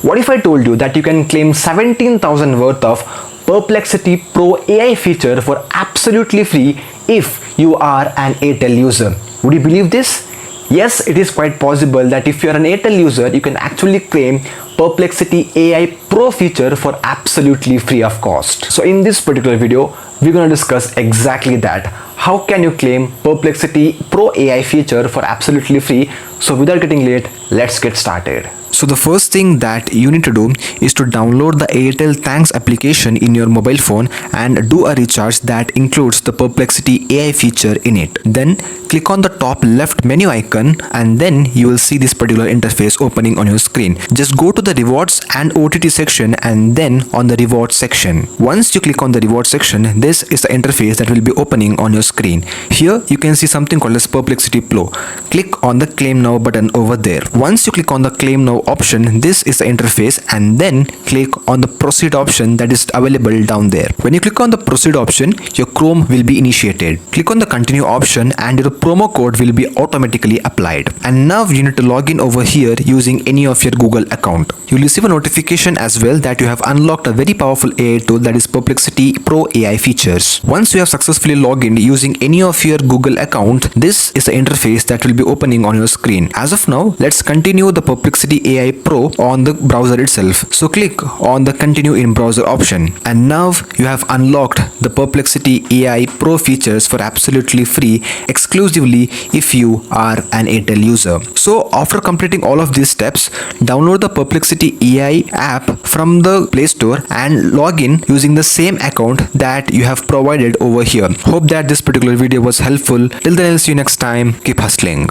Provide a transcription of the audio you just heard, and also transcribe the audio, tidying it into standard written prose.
What if I told you that you can claim 17,000 worth of Perplexity Pro AI feature for absolutely free if you are an Airtel user? Would you believe this? Yes, it is quite possible that if you are an Airtel user, you can actually claim Perplexity AI Pro feature for absolutely free of cost. So in this particular video, we're going to discuss exactly that. How can you claim Perplexity Pro AI feature for absolutely free? So without getting late, let's get started. So the first thing that you need to do is to download the Airtel Thanks application in your mobile phone and do a recharge that includes the Perplexity AI feature in it. Then click on the top left menu icon and then you will see this particular interface opening on your screen. Just go to the rewards and OTT section and then on the rewards section. Once you click on the rewards section, this is the interface that will be opening on your screen. Here you can see something called as Perplexity Pro. Click on the claim now button over there. Once you click on the claim now option, this is the interface, and then click on the proceed option that is available down there. When you click on the proceed option, your Chrome will be initiated. Click on the continue option and your promo code will be automatically applied. And now you need to log in over here using any of your Google account. You'll receive a notification as well that you have unlocked a very powerful AI tool, that is Perplexity Pro AI features. Once you have successfully logged in using any of your Google account, this is the interface that will be opening on your screen. As of now, let's continue the Perplexity AI Pro on the browser itself. So click on the continue in browser option, and now you have unlocked the Perplexity AI Pro features for absolutely free exclusively if you are an Airtel user. So after completing all of these steps, download the Perplexity AI app from the Play Store and log in using the same account that you have provided over here. Hope that this particular video was helpful. Till then, I'll see you next time. Keep hustling.